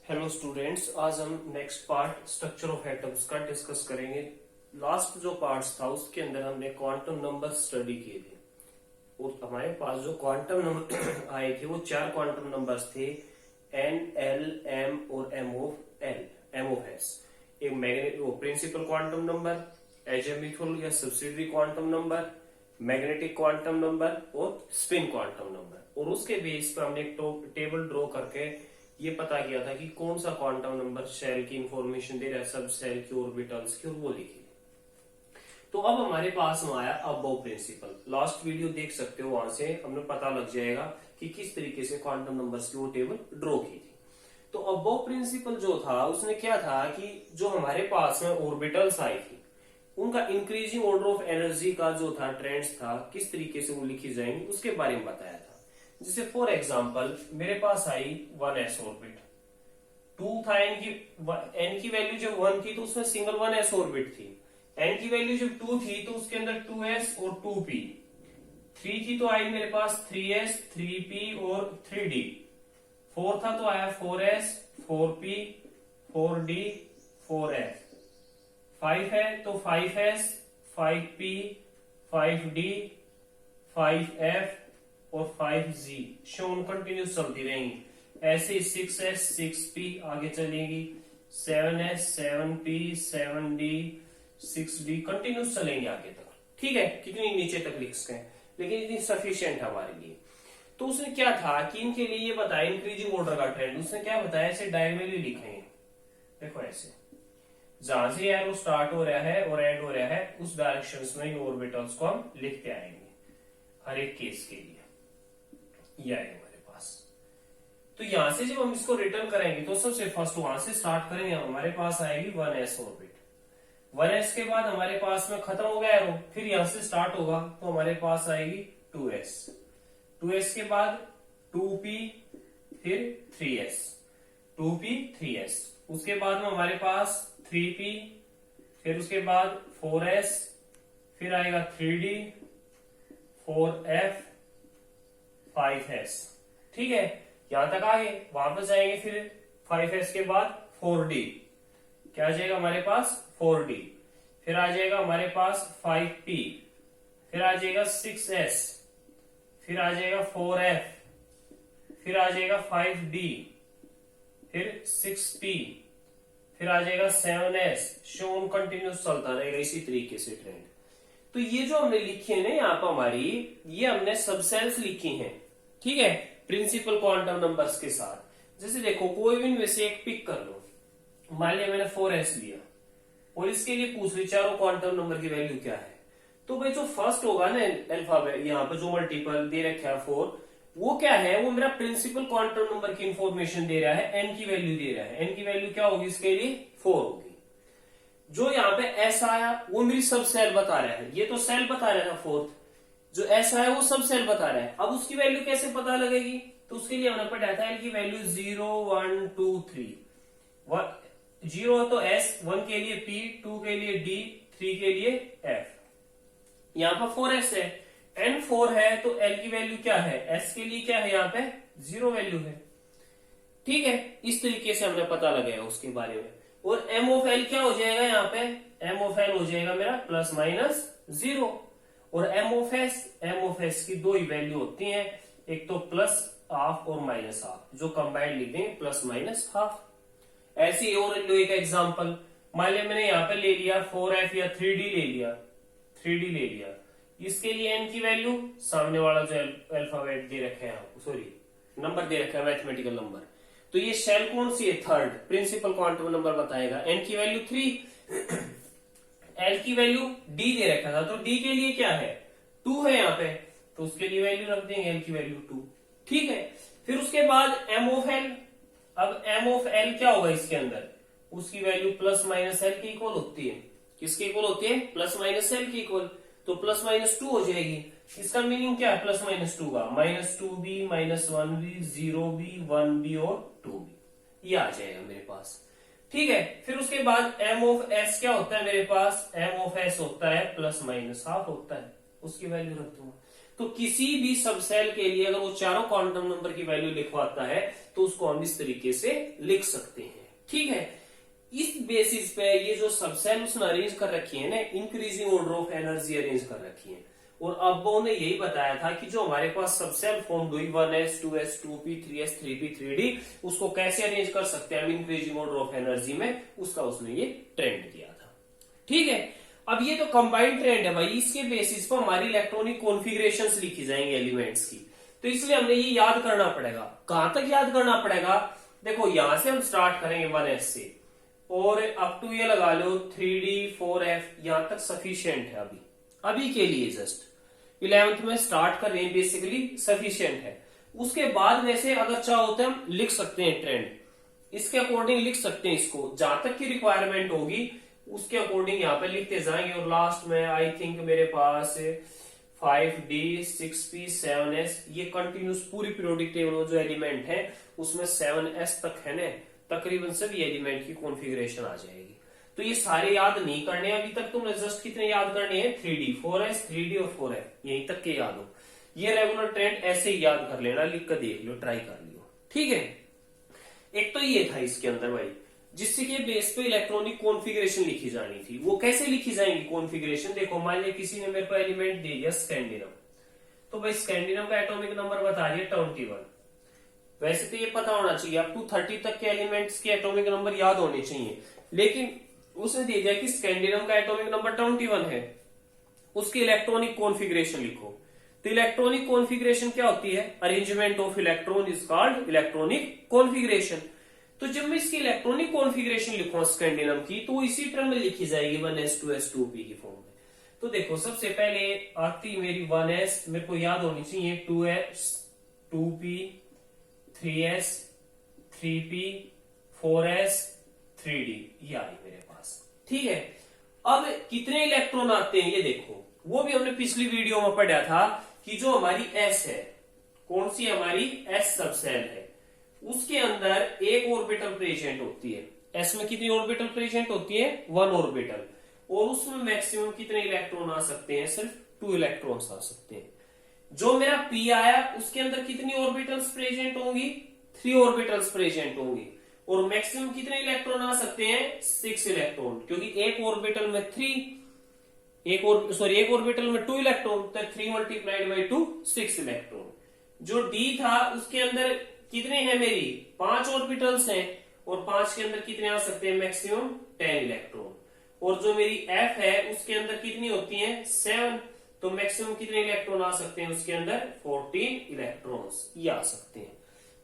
Hello students, आज हम next part structure of atoms का डिस्कस करेंगे। लास्ट जो पार्ट्स था उसके अंदर हमने क्वांटम नंबर स्टडी किए थे और हमारे पास जो क्वांटम नंबर आए थे वो चार क्वांटम नंबर्स थे, एन, एल, एम और एम ऑफ एस। एक मैग्नेटिक प्रिंसिपल क्वांटम नंबर, एजेमिथल या subsidiary quantum number, magnetic quantum number और स्पिन क्वांटम नंबर। और उसके बेस पर हमने एक टेबल ड्रॉ करके ये पता किया था कि कौन सा क्वांटम नंबर शेल की इंफॉर्मेशन दे रहा है, सब शेल की ऑर्बिटल्स की, और वो लिखी। तो अब हमारे पास में आया अबव प्रिंसिपल। लास्ट वीडियो देख सकते हो, वहां से हमें पता लग जाएगा कि किस तरीके से क्वांटम नंबर्स की वो टेबल ड्रॉ की थी। तो अबव प्रिंसिपल जो था उसने क्या था कि जो हमारे पास में ऑर्बिटल्स आई थी उनका इंक्रीजिंग ऑर्डर ऑफ एनर्जी का जो था ट्रेंड्स था, किस तरीके से वो लिखी जाएंगी उसके बारे में बताया था। जैसे फॉर एग्जांपल मेरे पास आई 1s ऑर्बिट, 2 था n की वैल्यू जब 1 थी तो उसमें सिंगल 1s ऑर्बिट थी। n की वैल्यू जब 2 थी तो उसके अंदर 2s और 2p। 3 थी तो आई मेरे पास 3s, 3p और 3d। 4 था तो आया 4s, 4p, 4d, 4f। 5 है तो 5s, 5p, 5d, 5f और 5g शोन कंटिन्यूस चलती रहेंगी। ऐसे 6s, 6p आगे चलेगी, 7s, 7p, 7d, 6d continuous चलेंगे आगे तक। ठीक है, कितनी नीचे तक लिख सकते हैं, लेकिन इतनी सफिशिएंट है हमारे लिए। तो उसने क्या था कि इनके लिए ये बताया इंक्रीजिंग ऑर्डर का ट्रेंड। उसने क्या बताया, ऐसे डायगोनली लिखेंगे। देखो ऐसे जहां से एरो स्टार्ट हो रहा है और एंड हो रहा है उस डायरेक्शन में ऑर्बिटल्स को हम लिखते आएंगे हर एक केस के लिए। ये आएगा हमारे पास। तो यहां से जब हम इसको रिटर्न करेंगे तो सबसे फर्स्ट वहां से स्टार्ट करेंगे, हमारे पास आएगी 1s ऑर्बिट। 1s के बाद हमारे पास में खत्म हो गया एरो, फिर यहां से स्टार्ट होगा तो हमारे पास आएगी 2s। 2s के बाद 2p, फिर 3s, 2p, 3s। उसके बाद में हमारे पास 3p, फिर उसके बाद 4s, फिर आएगा 3d, 4f, 5s। ठीक है, यहां तक आ गए। वापस जाएंगे फिर 5s के बाद 4d, क्या आ जाएगा हमारे पास 4d। फिर आ जाएगा हमारे पास 5p, फिर आ जाएगा 6s, फिर आ जाएगा 4f, फिर आ जाएगा 5d, फिर 6p, फिर आ जाएगा 7s। शोन कंटिन्यूस चलता रहेगा इसी तरीके से ट्रेंड। तो ये जो हमने लिखी है ना यहाँ पर हमारी, ये हमने सबसेल्स लिखी हैं। ठीक है, प्रिंसिपल क्वांटम नंबर्स के साथ। जैसे देखो कोई भी इनमें से एक पिक कर लो, मान लिया मैंने 4s लिया और इसके लिए पूछ रही चारों क्वांटम नंबर की वैल्यू क्या है। तो भाई जो फर्स्ट होगा ना अल्फाबेट, यहाँ पे जो मल्टीपल दे रखा है 4, वो क्या है, वो मेरा प्रिंसिपल क्वांटम नंबर की इंफॉर्मेशन दे रहा है, n की वैल्यू दे रहा है। n की वैल्यू क्या होगी इसके लिए 4 होगी। जो यहाँ पे s आया वो मेरी सब सेल बता रहा है, ये तो सेल बता रहा था फोर्थ, जो s आया वो सब सेल बता रहा है। अब उसकी वैल्यू कैसे पता लगेगी, तो उसके लिए हमने पढ़ा था कि वैल्यू 0, 1, 2, 3। 0 तो s, 1 के लिए p, 2 के लिए d, 3 के लिए f। यहाँ पर 4s है, n 4 है तो l की वैल्यू क्या है, s के लिए क्या है यहाँ पे 0 वैल्यू है। ठीक है, इस तरीके से हमने पता लगाया उसके बारे में। और m ऑफ l क्या हो जाएगा यहाँ पे, m ऑफ l हो जाएगा मेरा प्लस माइनस 0। और m ऑफ s की दो ही वैल्यू होती हैं, एक तो प्लस हाफ और माइनस हाफ, जो कंबाइंड लिख देंगे प्लस माइनस हाफ। ऐसे ही और लो एक एग्जांपल, मान लिया मैंने यहाँ पे ले लिया 4f या 3d ले लिया। इसके लिए n की वैल्यू, सामने वाला जो अल्फाबेट दे रखे हैं, सॉरी नंबर दे रखा है मैथमेटिकल नंबर, तो ये शेल कौन सी है, थर्ड प्रिंसिपल क्वांटम नंबर बताएगा। n की वैल्यू 3, l की वैल्यू d दे रखा था तो d के लिए क्या है 2 है यहाँ पे, तो उसके लिए वैल्यू रख देंगे l की वैल्यू 2। ठीक है, फिर उसके बाद m ऑफ l। अब m ऑफ l क्या होगा इसके अंदर, उसकी वैल्यू प्लस माइनस l की इक्वल होती है। किसके इक्वल होती है, प्लस माइनस l की इक्वल, तो प्लस माइनस 2 हो जाएगी। इसका मीनिंग क्या है प्लस माइनस 2 का, -2b, -1b, 0b, 1b और 2b, ये आ जाएगा मेरे पास। ठीक है, फिर उसके बाद m ऑफ s क्या होता है मेरे पास, m ऑफ s होता है प्लस माइनस हाफ होता है, उसकी वैल्यू रख दूंगा। तो किसी भी सब सेल के लिए अगर वो चारों क्वांटम नंबर की वैल्यू लिखवाता है तो उसको हम इस तरीके से लिख सकते हैं। ठीक है, इस बेसिस पे ये जो सब सेल उसने अरेंज कर रखी है ना, increasing order of energy arrange कर रखी है। और अब उन्होंने यही बताया था कि जो हमारे पास सब सेल फॉर्म हुई 1s 2s 2p 3s 3p 3d, उसको कैसे अरेंज कर सकते हैं हम इंक्रीजिंग ऑर्डर ऑफ एनर्जी में, उसका उसने ये ट्रेंड दिया था। ठीक है, अब ये तो कंबाइंड ट्रेंड है भाई, इसके बेसिस पर हमारी इलेक्ट्रॉनिक कॉन्फ़िगरेशंस लिखी जाएंगी एलिमेंट्स की। तो इसलिए हमने ये याद करना पड़ेगा। कहां तक याद करना पड़ेगा? देखो यहां से हम स्टार्ट करेंगे 1s से और अप टू ये लगा लो 3d 4f, यहां तक सफिशियंट है अभी के लिए। जस्ट 11th में स्टार्ट कर रहे हैं, बेसिकली सफिशियंट है। उसके बाद वैसे अगर चाहो तो हम लिख सकते हैं ट्रेंड, इसके अकॉर्डिंग लिख सकते हैं इसको, जहां तक की रिक्वायरमेंट होगी उसके अकॉर्डिंग यहाँ पे लिखते जाएंगे। और लास्ट में आई थिंक मेरे पास 5d 6p 7s, ये कंटिन्यूस पूरी पीरियोडिक टेबल में जो एलिमेंट है उसमें 7s तक है ना, तकरीबन सभी एलिमेंट की कॉन्फ़िगरेशन आ जाएगी। तो ये सारे याद नहीं करने अभी तक, तुमने जस्ट कितने याद करने हैं 3d 4s 3d और 4f, यहीं तक के याद हो। ये रेगुलर ट्रेंड ऐसे ही याद कर लेना, लिख कर देख लो, ट्राई कर लियो। ठीक है, एक तो ये था इसके अंदर भाई, जिससे के बेस पे इलेक्ट्रॉनिक कॉन्फ़िगरेशन लिखी जानी थी। वो कैसे लिखी जाएंगी कॉन्फ़िगरेशन? देखो मान लिया किसी ने मेरे को एलिमेंट दे दिया स्कैंडिनम, तो भाई स्कैंडिनम का एटॉमिक नंबर बता दिया 21। वैसे तो ये पता होना चाहिए, अप टू 30 तक के एलिमेंट्स के एटॉमिक नंबर याद होने चाहिए, लेकिन उसने दे दिया कि स्कैंडिनम का एटॉमिक नंबर 21 है, उसकी इलेक्ट्रॉनिक कॉन्फ़िगरेशन लिखो। तो इलेक्ट्रॉनिक कॉन्फ़िगरेशन क्या होती है? Arrangement of electron is called electronic configuration. तो जब मैं इसकी इलेक्ट्रॉनिक कॉन्फ़िगरेशन लिखूंगा स्कैंडिनम की, तो इसी टर्म में लिखी जाएगी 1s 2s 2p की फॉर्म में। तो देखो सबसे पहले आती मेरी 1s, मेरे को याद होनी चाहिए 2s 2p 3s 3p 4s 3d, ये आई मेरे पास। ठीक है, अब कितने इलेक्ट्रॉन आते हैं ये देखो, वो भी हमने पिछली वीडियो में पढ़ा था कि जो हमारी s है, कौन सी हमारी s सब सेल है, उसके अंदर एक ऑर्बिटल प्रेजेंट होती है। s में कितनी ऑर्बिटल प्रेजेंट होती है? 1 ऑर्बिटल, और उसमें मैक्सिमम कितने इलेक्ट्रॉन आ सकते हैं? सिर्फ 2 इलेक्ट्रॉन्स आ सकते हैं। जो मेरा p आया उसके अंदर कितनी ऑर्बिटल्स प्रेजेंट होंगी? 3 ऑर्बिटल्स प्रेजेंट होंगी, और मैक्सिमम कितने इलेक्ट्रॉन आ सकते हैं? 6 इलेक्ट्रॉन, क्योंकि एक ऑर्बिटल में 3, एक ऑर्बिटल में 2 इलेक्ट्रॉन, तो 3 मल्टीप्लाइड बाई 2 6 इलेक्ट्रॉन। जो d था उसके अंदर कितने हैं? मेरी 5 ऑर्बिटल्स हैं, और 5 के अंदर कितने आ सकते हैं? Maximum 10 electron. और जो मेरी f है उसके अंदर कितनी होती है? 7, तो मैक्सिमम कितने इलेक्ट्रॉन आ सकते हैं उसके अंदर? 14 इलेक्ट्रॉन्स ये आ सकते हैं।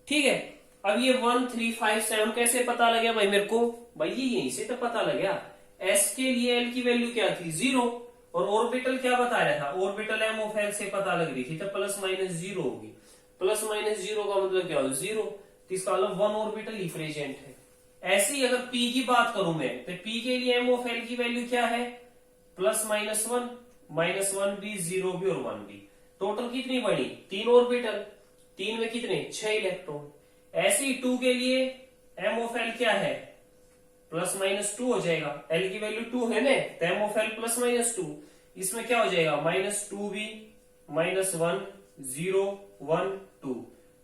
ठीक है, अब ये 1 3 5 7 कैसे पता लगा भाई मेरे को? भाई ये यहीं से तो पता लगा। s के लिए l की वैल्यू क्या थी? 0, और ऑर्बिटल क्या बता रहा था? ऑर्बिटल m ऑफ l से पता लग रही थी, तो प्लस माइनस 0 होगी। प्लस माइनस 0 का मतलब क्या हो? 0, तो इसका मतलब 1 ऑर्बिटल ही प्रेजेंट है। ऐसे ही अगर p की बात करूं मैं, तो p के लिए m ऑफ l की वैल्यू क्या है? प्लस माइनस 1, माइनस 1 भी 0 भी और 1 भी। टोटल कितनी बनी? 3 ऑर्बिटल, 3 में कितने? 6 इलेक्ट्रॉन। ऐसे ही 2 के लिए m ऑफ l क्या है? प्लस माइनस 2 हो जाएगा, l की वैल्यू 2 है ना, तो m of l plus minus 2, इसमें क्या हो जाएगा? Minus 2b minus 1 0 1 2।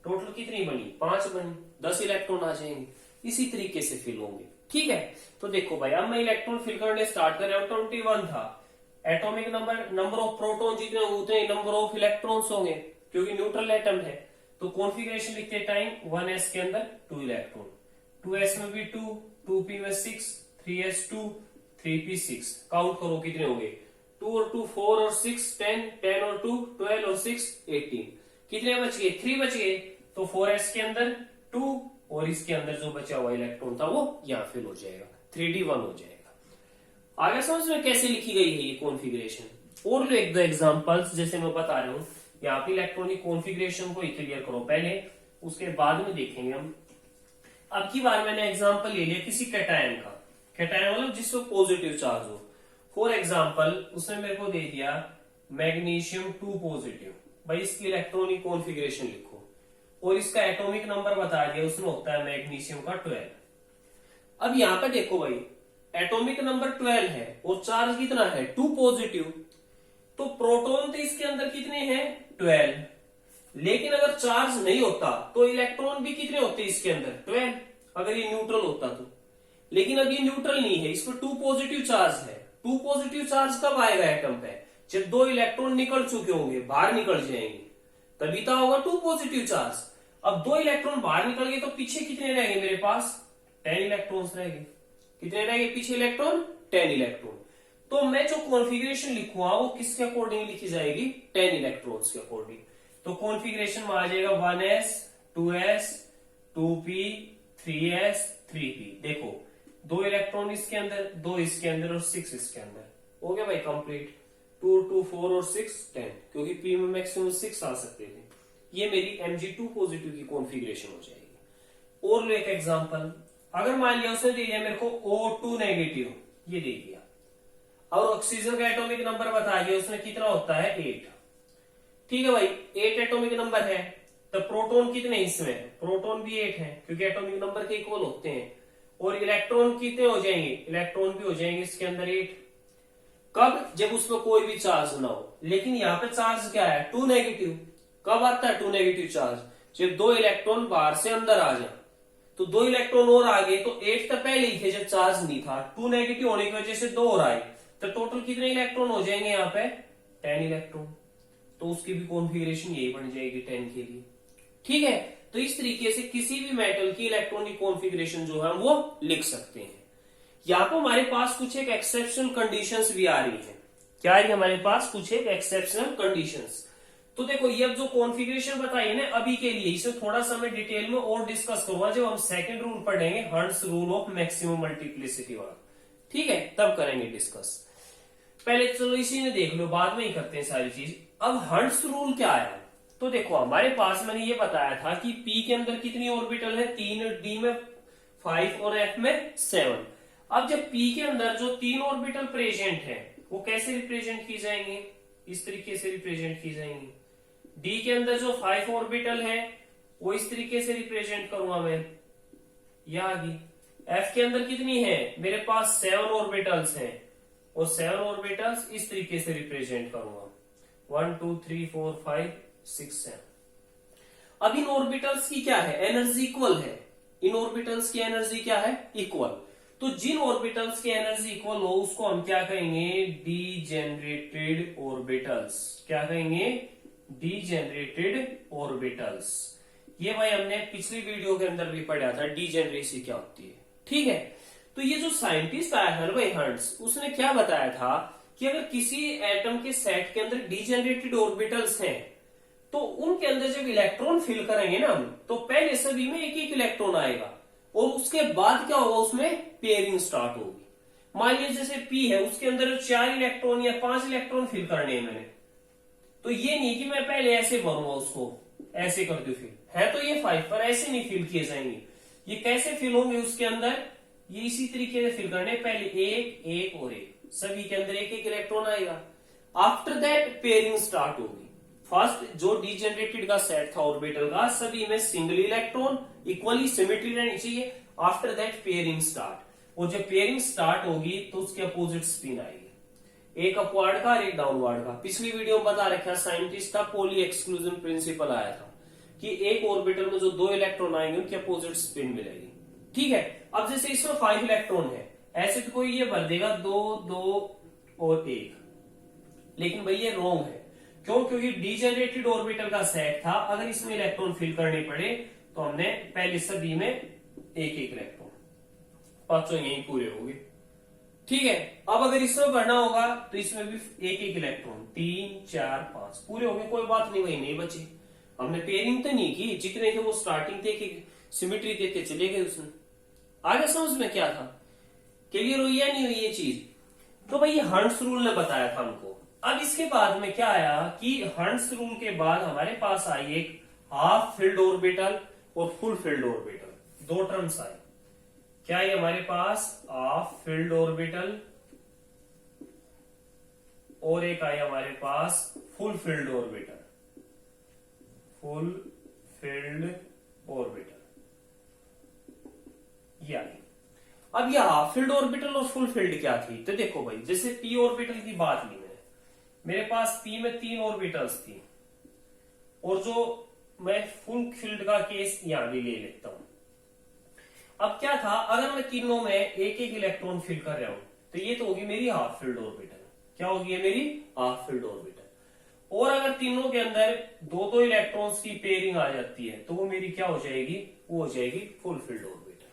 टोटल कितनी बनी? 5 बनी, 10 इलेक्ट्रॉन आ जाएंगे। इसी तरीके से फिल होंगे। ठीक है, तो देखो भाई अब मैं इलेक्ट्रॉन फिल करने स्टार्ट कर रहा हूं। 21 था atomic number, number of proton जितने होते हैं नंबर ऑफ इलेक्ट्रॉन्स होंगे, क्योंकि न्यूट्रल एटम है। तो कॉन्फ़िगरेशन लिखते टाइम 1s के अंदर 2 इलेक्ट्रॉन, 2s में भी 2, 2p में 6, 3s 2, 3p 6। काउंट करो कितने हो गए? 2 और 2 4 और 6 10, 10 और 2 12 और 6 18। कितने बच गए? 3 बच गए। तो 4s के अंदर 2, और इसके अंदर जो बचा हुआ इलेक्ट्रॉन था वो यहाँ फिल हो जाएगा, 3d1 हो जाएगा। आगे समझ में कैसे लिखी गई है ये कॉन्फ़िगरेशन? और लो एक दो एग्जांपल्स जैसे मैं बता रहा हूँ। यहाँ पे इलेक्ट्रॉनिक कॉन्फ़िगरेशन को ही क्लियर करो पहले, उसके बाद में देखेंगे हम। अब की बार मैंने एग्जांपल ले लिया किसी कैटायन का। कैटायन मतलब जिसको पॉजिटिव चार्ज हो। फॉर एग्जांपल उसने मेरे को दे दिया मैग्नीशियम 2 पॉजिटिव। भाई इसकी इलेक्ट्रॉनिक कॉन्फ़िगरेशन लिखो, और इसका एटॉमिक नंबर बता दिया, उसमें होता है मैग्नीशियम का 12। अब यहाँ पे देखो भाई एटॉमिक नंबर 12 है और चार्ज कितना है? 2 पॉजिटिव। तो प्रोटॉन तो इसके अंदर कितने हैं? 12। लेकिन अगर चार्ज नहीं होता तो इलेक्ट्रॉन भी कितने होते इसके अंदर 12, अगर ये न्यूट्रल होता तो। लेकिन अब ये न्यूट्रल नहीं है, इस पर 2 पॉजिटिव चार्ज है। 2 पॉजिटिव चार्ज कब आएगा एटम पे, जब 2 इलेक्ट्रॉन निकल चुके होंगे, बाहर निकल जाएंगे, तभी तो होगा 2 पॉजिटिव चार्ज। अब 2 इलेक्ट्रॉन बाहर निकल गए तो पीछे कितने रहेंगे मेरे पास 10 इलेक्ट्रॉन्स रहेंगे। कितने रहेंगे पीछे इलेक्ट्रॉन 10 इलेक्ट्रॉन। तो मैं जो कॉन्फ़िगरेशन लिखूंगा वो किसके अकॉर्डिंग लिखी जाएगी 10 इलेक्ट्रॉन्स के अकॉर्डिंग। तो कॉन्फ़िगरेशन में आ जाएगा 1s 2s 2p 3s 3p। देखो 2 इलेक्ट्रॉन इसके अंदर, 2 इसके अंदर और 6 इसके अंदर। हो गया भाई कंप्लीट। 2 2 4 और 6 10, क्योंकि p में मैक्सिमम 6 आ सकते थे। ये मेरी Mg2 पॉजिटिव की कॉन्फ़िगरेशन हो जाएगी। और लो एक एग्जांपल, अगर मान लिया उसने दे दिया मेरे को O2 नेगेटिव, ये दे दिया, और ऑक्सीजन का एटॉमिक नंबर बता दिया उसने कितना होता है 8। ठीक है भाई 8 एटॉमिक नंबर है, तो प्रोटॉन कितने इसमें, प्रोटॉन भी 8 है क्योंकि एटॉमिक नंबर के इक्वल होते हैं। और इलेक्ट्रॉन कितने हो जाएंगे, इलेक्ट्रॉन भी हो जाएंगे इसके अंदर 8। कब, जब उसमें कोई भी चार्ज ना हो। लेकिन यहाँ पे चार्ज क्या है 2 नेगेटिव। कब आता है 2 नेगेटिव चार्ज, जब 2 इलेक्ट्रॉन बाहर से अंदर आ जाए। तो 2 इलेक्ट्रॉन और आ गए, तो 8 तो पहले ही थे जब चार्ज नहीं था, 2 नेगेटिव होने की वजह से 2 और आए, तो टोटल कितने इलेक्ट्रॉन हो जाएंगे यहाँ पे 10 इलेक्ट्रॉन। तो उसकी भी कॉन्फ़िगरेशन यही बन जाएगी 10 के लिए। ठीक है, तो इस तरीके से किसी भी मेटल की इलेक्ट्रॉन की कॉन्फ़िगरेशन जो है वो लिख सकते हैं। यहाँ पर हमारे पास कुछ एक एक्सेप्शनल कंडीशंस भी आ रही है। क्या आ रही है हमारे पास, कुछ एक एक्सेप्शनल कंडीशंस। तो देखो ये अब जो कॉन्फ़िगरेशन बताई है ना अभी के लिए, इसे थोड़ा सा मैं डिटेल में और डिस्कस करूंगा जब हम सेकंड रूल पढ़ेंगे, hunts rule of maximum multiplicity वाला। ठीक है, तब करेंगे डिस्कस। पहले चलो इसी में देख लो, बाद में ही करते हैं सारी चीज। अब हंट्स रूल क्या है, तो देखो हमारे पास मैंने ये बताया था कि P के अंदर कितनी ऑर्बिटल है 3, D में 5 और F में 7। अब जब P के अंदर जो 3 ऑर्बिटल प्रेजेंट है वो कैसे रिप्रेजेंट की जाएंगे, इस तरीके से रिप्रेजेंट की जाएंगी। D के अंदर जो 5 ऑर्बिटल है वो इस तरीके से रिप्रेजेंट करूंगा मैं, यह आ गई। F के अंदर कितनी है मेरे पास 7 ऑर्बिटल्स हैं, और 7 ऑर्बिटल्स इस तरीके से रिप्रेजेंट करूंगा 1 2 3 4 5 6 7। अब इन ऑर्बिटल्स की क्या है एनर्जी इक्वल है, इन ऑर्बिटल्स की एनर्जी क्या है इक्वल। तो जिन ऑर्बिटल्स की एनर्जी इक्वल हो उसको हम क्या कहेंगे डीजेनरेटेड ऑर्बिटल्स। क्या कहेंगे डीजेनरेटेड ऑर्बिटल्स। ये भाई हमने पिछली वीडियो के अंदर भी पढ़ा था डीजेनरेसी क्या होती है। ठीक है, तो ये जो साइंटिस्ट आया था भाई हंट्स, उसने क्या बताया था कि अगर किसी एटम के सेट के अंदर डीजेनरेटेड ऑर्बिटल्स हैं तो उनके अंदर जब इलेक्ट्रॉन फिल करेंगे ना हम, तो पहले सभी में एक एक इलेक्ट्रॉन आएगा और उसके बाद क्या होगा उसमें पेयरिंग स्टार्ट होगी। मान लीजिए जैसे P है उसके अंदर 4 इलेक्ट्रॉन या 5 इलेक्ट्रॉन फिल करने हैं मैंने, तो ये नहीं कि मैं पहले ऐसे भरूंगा उसको ऐसे कर दू फिल है, तो ये 5 पर ऐसे नहीं फिल किए जाएंगे। ये कैसे फिल होंगे उसके अंदर, ये इसी तरीके से फिल करने, पहले एक एक और एक, सभी के अंदर एक एक इलेक्ट्रॉन आएगा। आफ्टर दैट पेयरिंग स्टार्ट होगी। फर्स्ट जो डीजेनरेटेड का सेट था ऑर्बिटल का, सभी में सिंगल इलेक्ट्रॉन इक्वली सिमेट्री रहनी चाहिए। आफ्टर दैट पेयरिंग स्टार्ट, और जब पेयरिंग स्टार्ट होगी तो उसके अपोजिट स्पिन आएगी, एक अपवर्ड का और एक डाउनवर्ड का। पिछली वीडियो में बता रखा साइंटिस्ट का पॉली एक्सक्लूजन प्रिंसिपल आया था कि एक ऑर्बिटल में जो 2 इलेक्ट्रॉन आएंगे उनकी अपोजिट स्पिन मिलेगी। ठीक है, अब जैसे इसमें 5 इलेक्ट्रॉन है, ऐसे तो कोई ये भर देगा 2 2 और 1, लेकिन भाई ये रॉन्ग है। क्यों, क्योंकि डीजेनरेटेड ऑर्बिटल का सेट था, अगर इसमें इलेक्ट्रॉन फिल करने पड़े तो हमने पहले सभी में एक एक इलेक्ट्रॉन, पांचों यही पूरे हो गए। ठीक है, अब अगर इसमें भरना होगा तो इसमें भी एक एक इलेक्ट्रॉन 3 4 5 पूरे हो गए, कोई बात नहीं, वही नहीं बचे। हमने पेयरिंग तो नहीं की, जितने थे वो स्टार्टिंग थे कि सिमेट्री देते चले गए उसमें। आगे समझ में क्या था, क्लियर हुई या नहीं हुई ये चीज। तो भाई ये हंट्स रूल ने बताया था हमको। अब इसके बाद में क्या आया कि हंट्स रूल के बाद हमारे पास आई एक हाफ फिल्ड ऑर्बिटल और फुल फिल्ड ऑर्बिटल, 2 टर्म्स आए। क्या है हमारे पास हाफ फिल्ड ऑर्बिटल और एक आया हमारे पास full filled orbital, full filled orbital ये आई। अब ये हाफ फील्ड ऑर्बिटल और फुल फील्ड क्या थी, तो देखो भाई जैसे p ऑर्बिटल की बात ली मैंने, मेरे पास p में 3 ऑर्बिटल्स थी, और जो मैं फुल फील्ड का केस यहां भी ले लेता हूं। अब क्या था, अगर मैं तीनों में एक एक इलेक्ट्रॉन फिल कर रहा हूं तो ये तो होगी मेरी हाफ फील्ड ऑर्बिटल। क्या होगी ये मेरी हाफ फील्ड ऑर्बिटल। और अगर तीनों के अंदर दो दो इलेक्ट्रॉन्स की पेयरिंग आ जाती है तो वो मेरी क्या हो जाएगी, वो हो जाएगी फुल फील्ड ऑर्बिटल।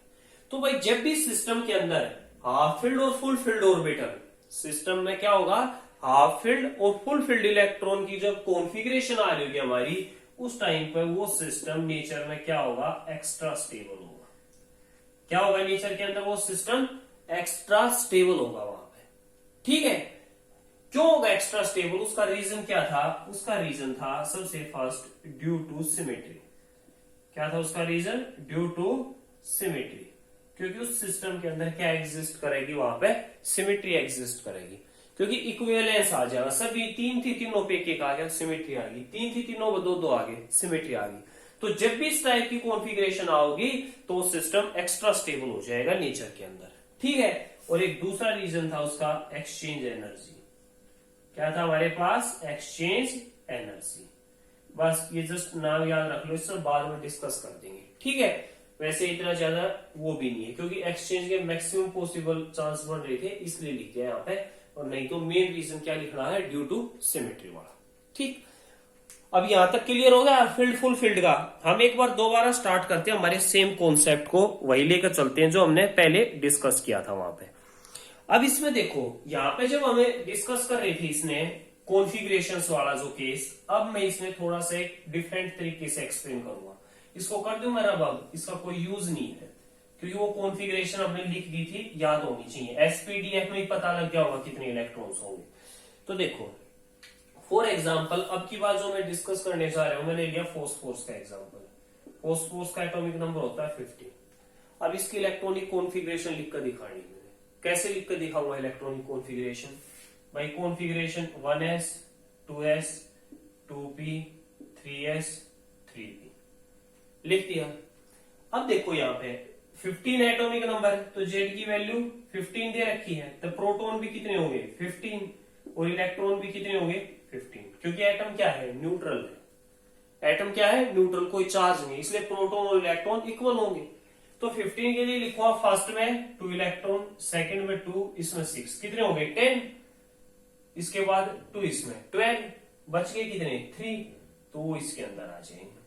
तो भाई जब भी सिस्टम के अंदर हाफ फील्ड और फुल फील्ड ऑर्बिटल, सिस्टम में क्या होगा, हाफ फील्ड और फुल फील्ड इलेक्ट्रॉन की जब कॉन्फ़िगरेशन आ रही होगी हमारी, उस टाइम पर वो सिस्टम नेचर में क्या होगा, एक्स्ट्रा स्टेबल होगा। क्या होगा नेचर के अंदर, वो सिस्टम एक्स्ट्रा स्टेबल होगा वहां पे। ठीक है, क्यों होगा एक्स्ट्रा स्टेबल, उसका रीजन क्या था, उसका रीजन था सबसे फर्स्ट ड्यू टू सिमेट्री। क्या था उसका रीजन, ड्यू टू सिमेट्री। क्योंकि उस सिस्टम के अंदर क्या एग्जिस्ट करेगी, वहां पे सिमेट्री एग्जिस्ट करेगी। क्योंकि इक्विवेलेंस आ जाएगा, सभी तीन थी तीनों पे एक आ गया, सिमेट्री आ गई, तीन थी तीनों दो दो आ गए, सिमेट्री आ गई। तो जब भी इस टाइप की कॉन्फ़िगरेशन आओगी तो सिस्टम एक्स्ट्रा स्टेबल हो जाएगा नेचर के अंदर। ठीक है, और एक दूसरा रीजन था उसका एक्सचेंज एनर्जी। क्या था हमारे पास, एक्सचेंज एनर्जी। बस ये जस्ट नाम याद रख लो, इससे बाद में डिस्कस कर देंगे। ठीक है, वैसे इतना ज्यादा वो भी नहीं है क्योंकि एक्सचेंज के मैक्सिमम पॉसिबल चांस बन रहे थे इसलिए लिख दिया यहाँ पे, और नहीं तो मेन रीजन क्या लिखना है, ड्यू टू सिमेट्री वाला। ठीक, अब यहां तक क्लियर हो गया फील्ड फुल फील्ड का। हम एक बार दोबारा स्टार्ट करते हैं हमारे सेम कॉन्सेप्ट को, वही लेकर चलते हैं जो हमने पहले डिस्कस किया था वहां पे। अब इसमें देखो, यहाँ पे जब हमें डिस्कस कर रही थी इसने कॉन्फ़िगरेशंस वाला जो केस, अब मैं इसमें थोड़ा सा एक डिफरेंट तरीके से एक्सप्लेन करूंगा। इसको कर दूं मैं रब, अब इसका कोई यूज नहीं है क्योंकि वो कॉन्फ़िगरेशन हमने लिख दी थी, याद होनी चाहिए। एसपीडीएफ में ही पता लग गया होगा कितने इलेक्ट्रॉन्स होंगे। तो देखो फॉर एग्जाम्पल, अब की बात जो मैं डिस्कस करने जा रहा हूं, मैंने लिया फॉस्फोरस का एग्जाम्पल। फॉस्फोरस का एटॉमिक नंबर होता है 50। अब इसकी इलेक्ट्रॉनिक कॉन्फ़िगरेशन लिखकर दिखानी है। कैसे लिखकर दिखाऊंगा इलेक्ट्रॉनिक कॉन्फ़िगरेशन, भाई configuration 1s 2s 2p 3s 3p लिख दिया। अब देखो यहाँ पे 15 एटॉमिक नंबर, तो जेड की वैल्यू 15 दे रखी है, तो प्रोटॉन भी कितने होंगे 15 और इलेक्ट्रॉन भी कितने होंगे 15, क्योंकि एटम क्या है, न्यूट्रल है। एटम क्या है, न्यूट्रल, कोई चार्ज नहीं, इसलिए प्रोटॉन और इलेक्ट्रॉन इक्वल होंगे। तो 15 के लिए लिखो फर्स्ट में 2 इलेक्ट्रॉन, सेकंड में 2, इसमें 6, कितने हो गए 10। इसके बाद 2 इसमें 12, बच गए कितने 3, तो वो इसके अंदर आ जाएंगे।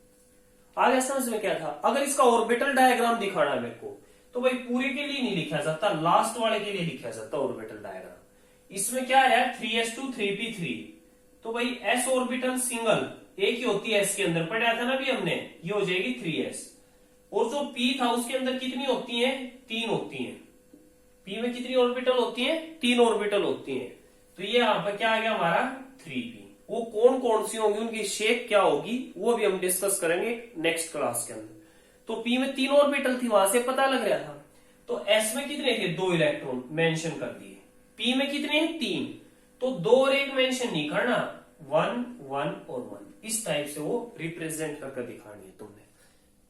आगे समझ में क्या था। अगर इसका ऑर्बिटल डायग्राम दिखाना है मेरे को, तो भाई पूरे के लिए नहीं लिखा जाता, लास्ट वाले के लिए लिखा जाता ऑर्बिटल डायग्राम। इसमें क्या है 3s2 3p3, तो भाई s ऑर्बिटल सिंगल एक ही होती है, s के अंदर पढ़ा था ना भी हमने, ये हो जाएगी 3s। और जो p था उसके अंदर कितनी होती है, 3 होती है। p में कितनी ऑर्बिटल होती है, 3 ऑर्बिटल होती है। तो ये यहां पर क्या आ गया हमारा 3p। वो कौन कौन सी होंगी, उनकी शेप क्या होगी, वो भी हम डिस्कस करेंगे नेक्स्ट क्लास के अंदर। तो p में 3 ऑर्बिटल थी, वहां से पता लग रहा था। तो s में कितने थे, 2 इलेक्ट्रॉन मेंशन कर दिए। p में कितने हैं 3, तो 2 और 1 मेंशन नहीं करना, 1 1 और 1, इस टाइप से वो रिप्रेजेंट करके दिखानी है तुमने।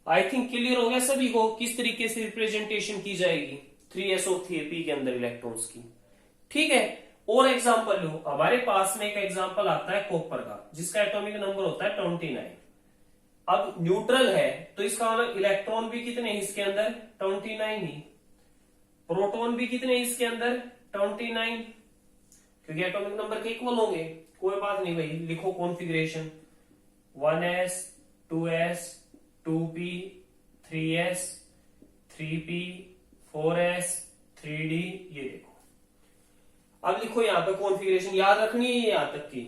आई थिंक क्लियर हो गया सभी को किस तरीके से रिप्रेजेंटेशन की जाएगी 3s और 3p के अंदर इलेक्ट्रॉन्स की। ठीक है, और एग्जांपल लो, हमारे पास में एक एग्जांपल आता है कॉपर का, जिसका एटॉमिक नंबर होता है 29। अब न्यूट्रल है तो इसका मतलब इलेक्ट्रॉन भी कितने हैं इसके अंदर 29 ही, प्रोटॉन भी कितने हैं इसके अंदर 29, क्योंकि एटॉमिक नंबर के इक्वल होंगे। कोई बात नहीं भाई, लिखो configuration 1s 2s 2p 3s 3p 4s 3d, ये देखो। अब लिखो यहाँ पे कॉन्फ़िगरेशन, याद रखनी है यहां तक की।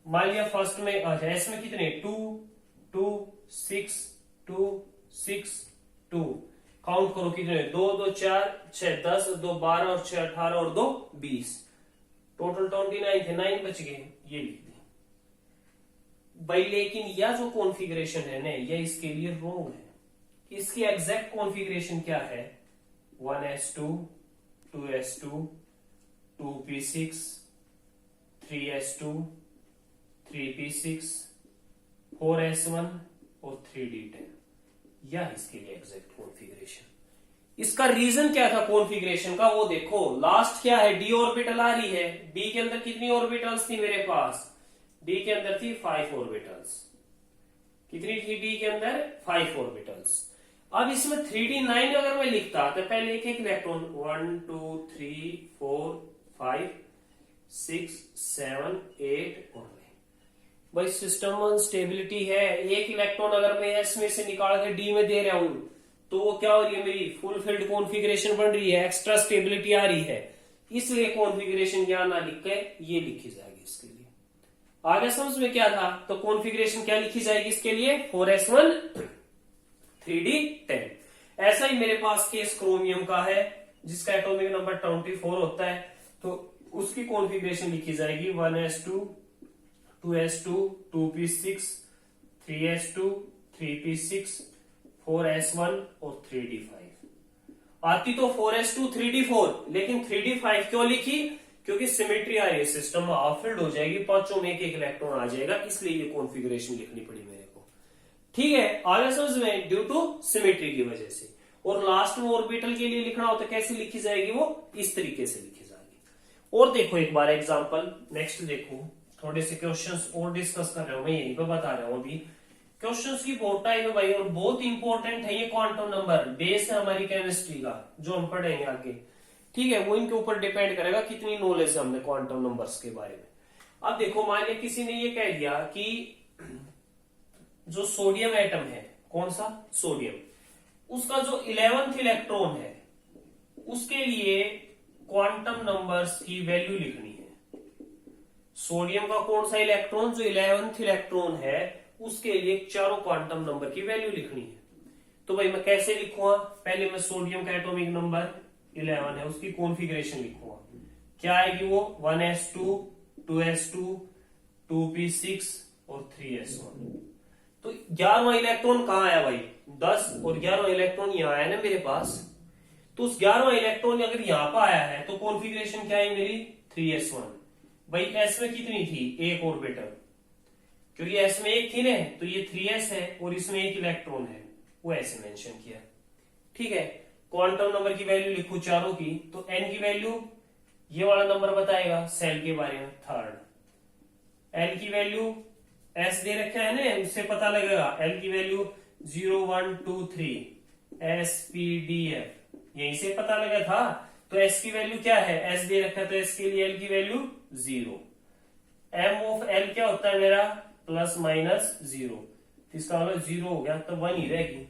मान लिया फर्स्ट में s में कितने 2 2 6 2 6 2, काउंट करो कितने 2 2 4 6 10 2 12 और 6 18 और 2 20, टोटल 29 थे, 9 बच गए, ये लिख दी भाई। लेकिन यह जो कॉन्फ़िगरेशन है ना, यह इसके लिए रॉन्ग है। इसकी एग्जैक्ट कॉन्फ़िगरेशन क्या है, 1s2 2s2 2p6 3s2 3p6 4s1 और 3d10, यह इसके लिए एग्जैक्ट कॉन्फ़िगरेशन। इसका रीजन क्या था कॉन्फ़िगरेशन का, वो देखो लास्ट क्या है, d ऑर्बिटल आ रही है। d के अंदर कितनी ऑर्बिटल्स थी मेरे पास, d के अंदर थी 5 ऑर्बिटल्स। कितनी थी डी के अंदर 5 ऑर्बिटल्स। अब इसमें 3d9 अगर मैं लिखता तो पहले एक एक इलेक्ट्रॉन 1 2 3 4 5 6 7 8 और 9। भाई सिस्टम स्टेबिलिटी है, एक इलेक्ट्रॉन अगर मैं एस में से निकाल के डी में दे रहा हूं तो वो क्या हो रही है, मेरी फुल फील्ड कॉन्फ़िगरेशन बन रही है, एक्स्ट्रा स्टेबिलिटी आ रही है, इसलिए कॉन्फ़िगरेशन यहां ना लिख के ये लिखी जाएगी। इसके लिए आगे समझ में क्या था, तो कॉन्फ़िगरेशन क्या लिखी जाएगी इसके लिए 4s1 3d10। ऐसा ही मेरे पास केस क्रोमियम का है जिसका एटॉमिक नंबर 24 होता है, तो उसकी कॉन्फ़िगरेशन लिखी जाएगी 1s2 2s2 2p6 3s2 3p6 4s1 और 3d5। आती तो 4s2 3d4, लेकिन 3d5 क्यों लिखी, क्योंकि सिमेट्री आ रही है सिस्टम में, हाफ फिल्ड हो जाएगी, पांचों में एक एक इलेक्ट्रॉन आ जाएगा, इसलिए ये कॉन्फ़िगरेशन लिखनी पड़ी मेरे को। ठीक है, आगे समझ में, ड्यू टू सिमेट्री की वजह से। और लास्ट में ऑर्बिटल के लिए लिखना हो तो कैसे लिखी जाएगी, वो इस तरीके से लिखी जाएगी। और देखो एक बार एग्जाम्पल, नेक्स्ट देखो, थोड़े से क्वेश्चंस और डिस्कस कर रहा हूं, मैं यहीं पे बता रहा हूं अभी। क्वेश्चंस की बहुत टाइप है भाई, और बहुत इंपॉर्टेंट है ये क्वांटम नंबर, बेस है हमारी केमिस्ट्री का जो हम पढ़ेंगे आगे। ठीक है, वो इनके ऊपर डिपेंड करेगा कितनी नॉलेज है हमने क्वांटम नंबर्स के बारे में। अब देखो, मान लिया किसी ने ये कह दिया कि जो सोडियम एटम है, कौन सा सोडियम, उसका जो 11th इलेक्ट्रॉन है उसके लिए क्वांटम नंबर्स की वैल्यू लिखनी है। सोडियम का कौन सा इलेक्ट्रॉन, जो 11th इलेक्ट्रॉन है उसके लिए चारों क्वांटम नंबर की वैल्यू लिखनी है। तो भाई मैं कैसे लिखूंगा, पहले मैं सोडियम का एटॉमिक नंबर 11 है उसकी कॉन्फ़िगरेशन लिखूंगा, क्या आएगी वो 1s2 2s2 2p6 और 3s1। तो 11वां इलेक्ट्रॉन कहाँ आया भाई, 10, और 11वां इलेक्ट्रॉन यहाँ आया ना मेरे पास, तो उस 11वां इलेक्ट्रॉन अगर यहाँ पर आया है तो कॉन्फ़िगरेशन क्या है मेरी 3s1। भाई s में कितनी थी, एक ऑर्बिटल, क्योंकि s में एक थी ना, तो ये 3s है और इसमें एक इलेक्ट्रॉन है, वो ऐसे मेंशन किया। ठीक है, क्वांटम नंबर की वैल्यू लिखू चारों की, तो n की वैल्यू ये वाला नंबर बताएगा सेल के बारे में, थर्ड। l की वैल्यू s दे रखा है ना, उससे पता लगेगा, l की value 0 1 2 3 s p d f, यहीं से पता लगा था। तो s की वैल्यू क्या है, s दे रखा है तो s के लिए l की वैल्यू 0। m ऑफ l क्या होता है मेरा, प्लस माइनस 0, इसका मतलब 0 हो गया तो 1 ही रहेगी।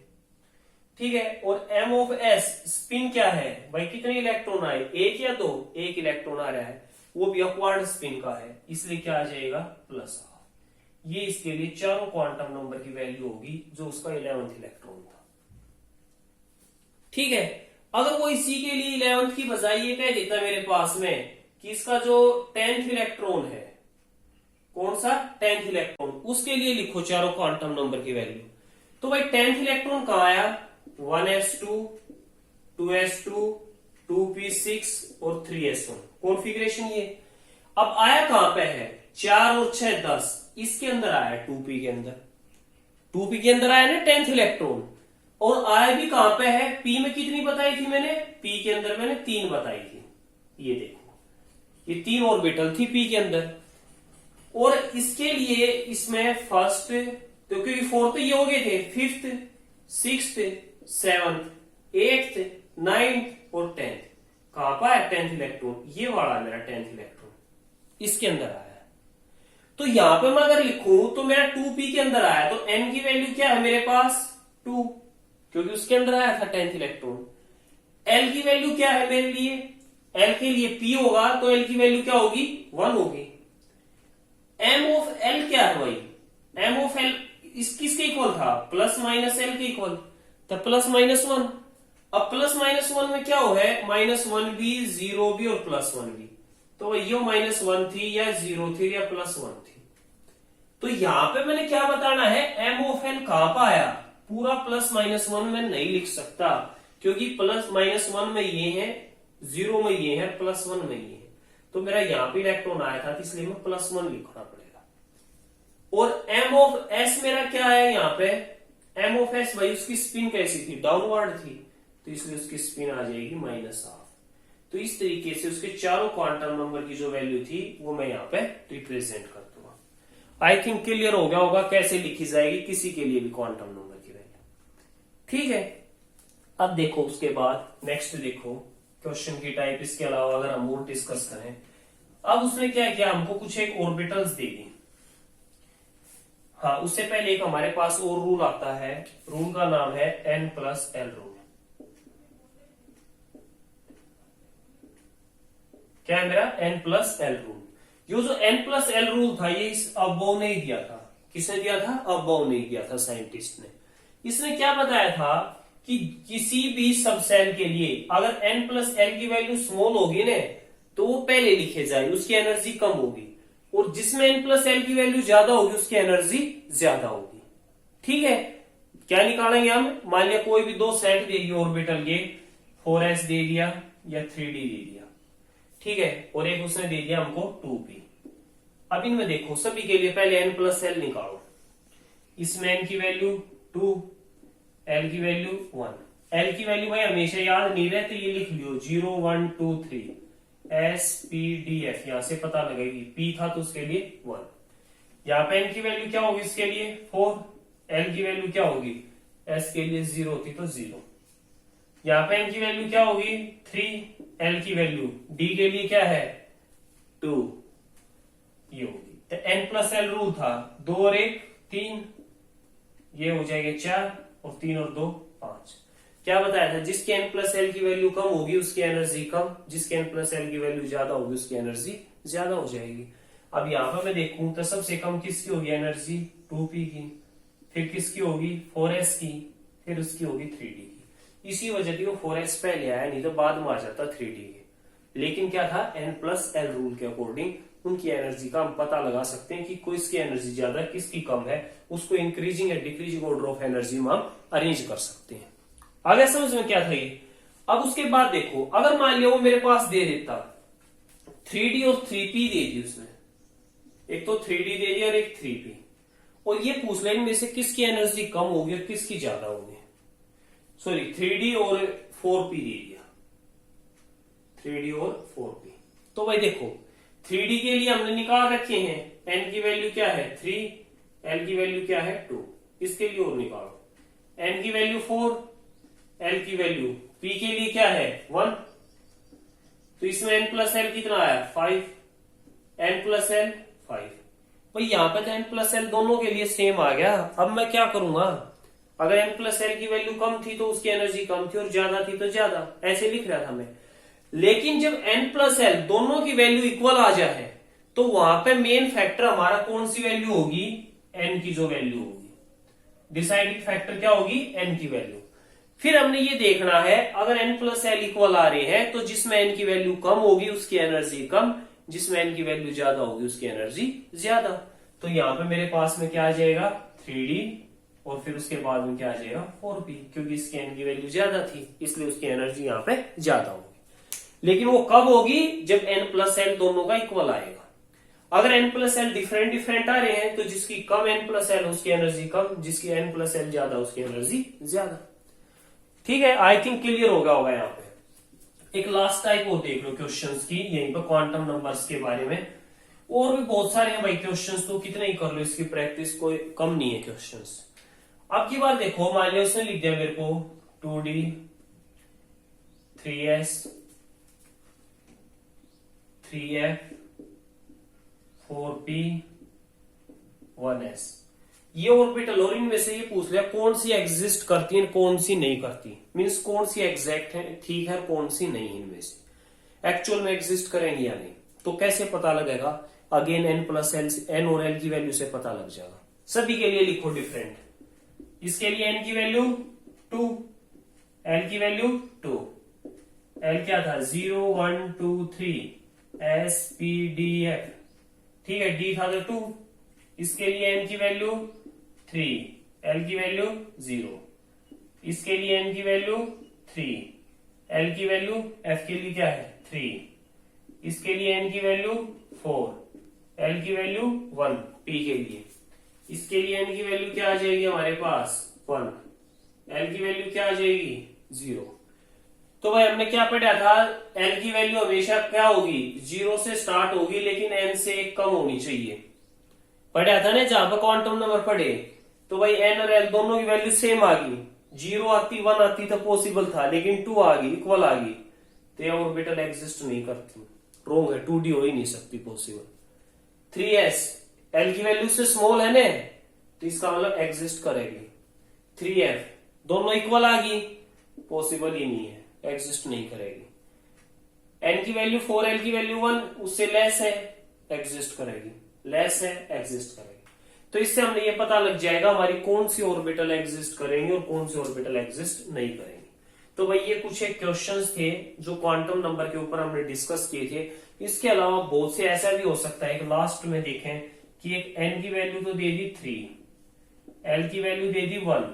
ठीक है, और m ऑफ s स्पिन क्या है भाई, कितने इलेक्ट्रॉन आए, एक या दो, एक इलेक्ट्रॉन आ रहा है, वो भी अपवर्ड स्पिन का है, इसलिए क्या आ जाएगा प्लस हाफ। ये इसके लिए चारों क्वांटम नंबर की वैल्यू होगी जो उसका 11th इलेक्ट्रॉन था। ठीक है, अगर वो इसी के लिए 11th की बजाय ये कह देता मेरे पास में कि इसका जो 10th इलेक्ट्रॉन है, कौन सा 10th इलेक्ट्रॉन, उसके लिए लिखो चारों क्वांटम नंबर की वैल्यू। तो भाई 10th इलेक्ट्रॉन कहां आया, 1s2 2s2 2p6 और 3s1, कॉन्फ़िगरेशन ये। अब आया कहां पे है, 4 और 6 10, इसके अंदर आया 2p के अंदर, 2p के अंदर आया ना 10th इलेक्ट्रॉन, और आया भी कहां पे है, p में कितनी बताई थी मैंने, p के अंदर मैंने 3 बताई थी। ये देखो, ये 3 ऑर्बिटल थी p के अंदर, और इसके लिए इसमें फर्स्ट, तो क्योंकि फोर्थ ये हो गए थे, 5th 6th 7th 8th 9th और 10th, कहां पर है 10th इलेक्ट्रॉन, ये वाला मेरा 10th इलेक्ट्रॉन इसके अंदर आया। तो यहां पे मैं अगर लिखूं तो मेरा 2p के अंदर आया, तो n की वैल्यू क्या है मेरे पास 2, क्योंकि उसके अंदर आया था 10th इलेक्ट्रॉन। l की वैल्यू क्या है मेरे लिए, l के लिए p होगा तो l की वैल्यू क्या होगी 1 होगी। m ऑफ l क्या है भाई, m ऑफ l इस किसके इक्वल था, प्लस माइनस l के इक्वल, तो प्लस माइनस 1। अब प्लस माइनस 1 में क्या हो है, -1 भी 0 भी और +1 भी, तो ये -1 थी या 0 थी या +1 थी। तो यहां पे मैंने क्या बताना है, m ऑफ n कहां पर आया, पूरा +-1 में नहीं लिख सकता, क्योंकि +-1 में ये है, 0 में ये है, +1 में ये है, तो मेरा यहां पे इलेक्ट्रॉन आया था, इसलिए मैं +1 लिखना पड़ेगा। और m ऑफ s मेरा क्या है यहाँ पे, m ऑफ s भाई उसकी स्पिन कैसी थी, डाउनवर्ड थी, तो इसलिए उसकी स्पिन आ जाएगी -1/2। तो इस तरीके से उसके चारों क्वांटम नंबर की जो वैल्यू थी वो मैं यहाँ पे रिप्रेजेंट कर दूंगा। आई थिंक क्लियर हो गया होगा कैसे लिखी जाएगी किसी के लिए भी क्वांटम नंबर की वैल्यू। ठीक है, अब देखो उसके बाद नेक्स्ट देखो क्वेश्चन की टाइप। इसके अलावा अगर हम और डिस्कस करें, अब उसने क्या किया, हमको कुछ एक ऑर्बिटल्स दे दी। हाँ, उससे पहले एक हमारे पास और रूल आता है, रूल का नाम है n+l रूल। क्या है मेरा n+l रूल। ये जो n+l रूल था ये इस अबव नहीं दिया था। किसने दिया था? अबव नहीं दिया था साइंटिस्ट ने। इसने क्या बताया था कि किसी भी सब सेल के लिए अगर n+l की वैल्यू स्मॉल होगी ना तो वो पहले लिखे जाए, उसकी एनर्जी कम होगी, और जिसमें n+l की वैल्यू ज्यादा होगी उसकी एनर्जी ज्यादा होगी। ठीक है, क्या निकालेंगे हम? मान लिया कोई भी दो सेट दे दिया ऑर्बिटल के, 4s दे दिया या 3d दे दिया, ठीक है, और एक उसने दे दिया हमको 2p। अब इनमें देखो सभी के लिए पहले n+l निकालो। इसमें n की वैल्यू 2, l की वैल्यू 1। l की वैल्यू भाई हमेशा याद नहीं रहती, ये लिख लियो 0 1 2 3 S P D F, यहां से पता लगेगी। P था तो उसके लिए 1। यहाँ पे n की वैल्यू क्या होगी इसके लिए 4, l की वैल्यू क्या होगी, s के लिए 0 थी तो 0। यहाँ पे n की वैल्यू क्या होगी 3, l की वैल्यू d के लिए क्या है 2, ये होगी। तो n+l रूल था 2 और 1 3, ये हो जाएगा 4, और 3 और 2 5। क्या बताया था? जिसकी n+l की वैल्यू कम होगी उसकी एनर्जी कम, जिसकी n+l की वैल्यू ज्यादा होगी उसकी एनर्जी ज्यादा हो जाएगी। अब यहाँ पर मैं देखूं तो सबसे कम किसकी होगी एनर्जी 2p की, फिर किसकी होगी 4s की, फिर उसकी होगी 3d की। इसी वजह से वो 4s पहले आया, नहीं तो बाद में आ जाता 3d के। लेकिन क्या था, n+l रूल के अकॉर्डिंग उनकी एनर्जी का हम पता लगा सकते हैं कि किसकी एनर्जी ज्यादा किसकी कम है, उसको इंक्रीजिंग या डिक्रीजिंग ऑर्डर ऑफ एनर्जी में हम अरेंज कर सकते हैं। आगे समझ में क्या था ये? अब उसके बाद देखो, अगर मान लिया वो मेरे पास दे देता 3d और 3p दे दी उसने, एक तो 3d दे दिया और एक 3p, और ये पूछ लें इनमें से किसकी एनर्जी कम होगी और किसकी ज्यादा होगी। सॉरी, 3d और 4p दे दिया, 3d और 4p। तो भाई देखो 3d के लिए हमने निकाल रखे हैं, n की वैल्यू क्या है 3, l की वैल्यू क्या है 2, इसके लिए और निकालो। n की वैल्यू 4, l की वैल्यू, p के लिए क्या है 1, तो इसमें n+l कितना आया 5, n+l 5। भाई यहाँ पे तो n+l दोनों के लिए सेम आ गया। अब मैं क्या करूंगा, अगर n+l की वैल्यू कम थी तो उसकी एनर्जी कम थी और ज्यादा थी तो ज्यादा, ऐसे लिख रहा था मैं। लेकिन जब n+l दोनों की वैल्यू इक्वल आ जाए तो वहां पे मेन फैक्टर हमारा कौन सी वैल्यू होगी, n की जो वैल्यू होगी, डिसाइडिंग फैक्टर क्या होगी n की वैल्यू। फिर हमने ये देखना है अगर n+l इक्वल आ रहे हैं तो जिसमें n की वैल्यू कम होगी उसकी एनर्जी कम, जिसमें n की वैल्यू ज्यादा होगी उसकी एनर्जी ज्यादा। तो यहाँ पे मेरे पास में क्या आ जाएगा 3d, और फिर उसके बाद में क्या आ जाएगा 4p, क्योंकि इसकी n की वैल्यू ज्यादा थी इसलिए उसकी एनर्जी यहाँ पे ज्यादा होगी। लेकिन वो कब होगी, जब n+l दोनों का इक्वल आएगा। अगर n+l डिफरेंट आ रहे हैं तो जिसकी कम n+l उसकी एनर्जी कम, जिसकी n+l ज्यादा उसकी एनर्जी ज्यादा। ठीक है, आई थिंक क्लियर होगा यहाँ पे। एक लास्ट टाइप और देख लो क्वेश्चंस की, यहीं पर क्वांटम नंबर्स के बारे में। और भी बहुत सारे हैं भाई क्वेश्चंस, तो कितने ही कर लो, इसकी प्रैक्टिस कोई कम नहीं है क्वेश्चंस। अब की बार देखो, मान लिया उसने लिख दिया मेरे को 2d 3s 3f 4p 1s, ये ऑर्बिटल, और इनमें से ये पूछ लिया कौन सी एग्जिस्ट करती है कौन सी नहीं करती, मीन्स कौन सी एग्जैक्ट है, ठीक है, कौन सी नहीं, इनमें से एक्चुअल में एग्जिस्ट करेंगी या नहीं। तो कैसे पता लगेगा, अगेन n+l, n और l की वैल्यू से पता लग जाएगा। सभी के लिए लिखो डिफरेंट। इसके लिए n की वैल्यू 2, l की वैल्यू 2, l क्या था 0 1 2 3 S P D F, ठीक है, d था तो 2, इसके लिए n की वैल्यू 3, l की वैल्यू 0, इसके लिए n की वैल्यू 3, l की वैल्यू, f के लिए क्या है 3, इसके लिए n की वैल्यू 4, l की वैल्यू 1, p के लिए, इसके लिए n की वैल्यू क्या आ जाएगी हमारे पास 1, l की वैल्यू क्या आ जाएगी 0। तो भाई हमने क्या पढ़ा था, l की वैल्यू हमेशा क्या होगी 0 से स्टार्ट होगी, लेकिन n से 1 कम होनी चाहिए। पढ़ा था ना जहां पर क्वांटम नंबर पढ़े, तो भाई एन और एल दोनों की वैल्यू सेम आ गई, 0 आती 1 आती तो पॉसिबल था, लेकिन 2 आ गई, इक्वल आ गई, तो ये ऑर्बिटल एग्जिस्ट नहीं करती, रोंग है, 2D हो ही नहीं सकती पॉसिबल। 3s एल की वैल्यू से स्मॉल है ना, तो इसका मतलब एग्जिस्ट करेगी। 3f दोनों इक्वल आ गई, पॉसिबल ही नहीं है, एग्जिस्ट नहीं करेगी। n की वैल्यू 4, l की वैल्यू 1, उससे लेस है, एग्जिस्ट करेगी, लेस है, एग्जिस्ट करेगी। तो इससे हमें ये पता लग जाएगा हमारी कौन सी ऑर्बिटल एग्जिस्ट करेंगे और कौन सी ऑर्बिटल एग्जिस्ट नहीं करेंगे। तो भाई ये कुछ एक क्वेश्चंस थे जो क्वांटम नंबर के ऊपर हमने डिस्कस किए थे। इसके अलावा बहुत से ऐसा भी हो सकता है कि लास्ट में देखें कि एक n की वैल्यू तो दे दी 3, l की वैल्यू दे दी 1,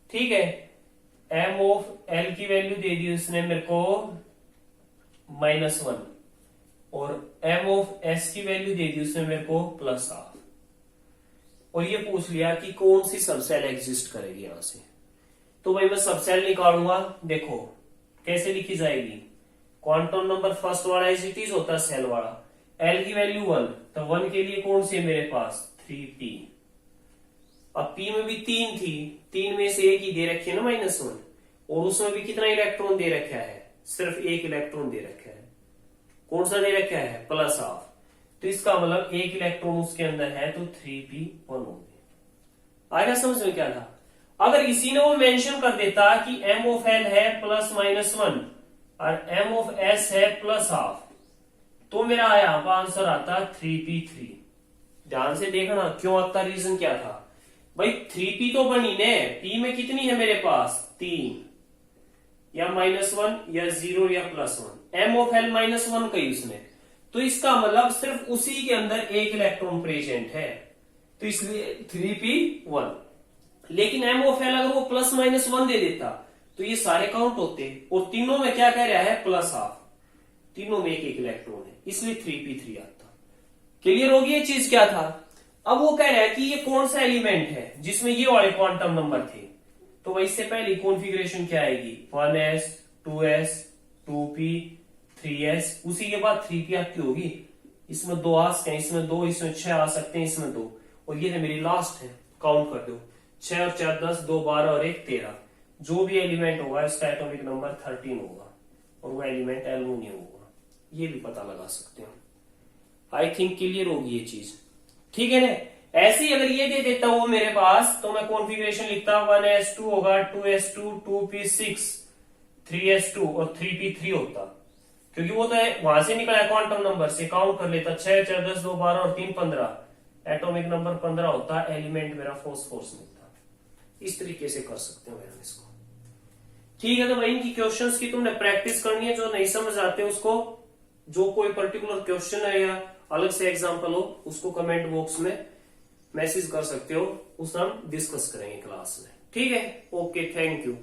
ठीक है, m ऑफ l की वैल्यू दे दी उसने मेरे को -1, और m ऑफ s की वैल्यू दे दी उसने मेरे को +1/2, और ये पूछ लिया कि कौन सी सबसेल एग्जिस्ट करेगी यहां से। तो भाई मैं सबसेल निकालूंगा, देखो कैसे लिखी जाएगी, क्वांटम नंबर फर्स्ट वाला एज इट इज होता है सेल वाला, l की वैल्यू 1, तो 1 के लिए कौन सी है मेरे पास 3p, अब p में भी 3 थी, 3 में से एक ही दे रखी है ना -1, और उसमें भी कितना इलेक्ट्रॉन दे रखा है, सिर्फ एक इलेक्ट्रॉन दे रखा है, कौन सा दे रखा है +1/2, तो इसका मतलब एक इलेक्ट्रॉन उसके अंदर है, तो 3p1 हो गया। आएगा समझ में क्या था। अगर इसी ने वो मेंशन कर देता कि m ऑफ l है +-1 और m ऑफ s है +1/2, तो मेरा यहाँ पर आंसर आता 3p3। ध्यान से देखना क्यों आता, रीजन क्या था भाई, 3p तो बनी ने, p में कितनी है मेरे पास 3, या -1 या 0 या +1, m ऑफ l -1 कही उसने, तो इसका मतलब सिर्फ उसी के अंदर एक इलेक्ट्रॉन प्रेजेंट है, तो इसलिए 3p1। लेकिन m ऑफ l अगर वो +-1 दे देता तो ये सारे काउंट होते, और तीनों में क्या कह रहा है +1/2, तीनों में एक इलेक्ट्रॉन है, इसलिए 3p3 आता। क्लियर होगी ये चीज क्या था। अब वो कह रहा है कि ये कौन सा एलिमेंट है जिसमें ये वाले क्वांटम नंबर थे, तो वही इससे पहले कॉन्फ़िगरेशन क्या आएगी 1s 2s 2p 3s, उसी के बाद 3p आती होगी, इसमें 2 आ सकते हैं, इसमें 2, इसमें 6 आ सकते हैं, इसमें 2, और ये है मेरी लास्ट है, काउंट कर दो 6 और 4 10, 2 12 और 1 13, जो भी एलिमेंट होगा इसका एटॉमिक नंबर 13 होगा, और वो एलिमेंट एल्यूमिनियम होगा, ये भी पता लगा सकते हैं। आई थिंक क्लियर होगी ये चीज, ठीक है ना। ऐसे ही अगर ये दे देता वो मेरे पास, तो मैं कॉन्फ़िगरेशन लिखता 1s2 होगा, 2s2 2p6 3s2 और 3p3 होता, क्योंकि वो तो वहां से निकला है क्वांटम नंबर से, काउंट कर लेता 6 4 10 2 12 और 3 15, एटॉमिक नंबर 15 होता, एलिमेंट मेरा फॉस्फोरस मिलता। इस तरीके से कर सकते हो मैम इसको, ठीक है। तो भाई इनकी क्वेश्चंस की तुमने प्रैक्टिस करनी है, जो नहीं समझ आते उसको, जो कोई पर्टिकुलर क्वेश्चन है या अलग से एग्जांपल हो, उसको कमेंट बॉक्स में मैसेज कर सकते हो, उसको हम डिस्कस करेंगे क्लास में, ठीक है। Okay, thank you.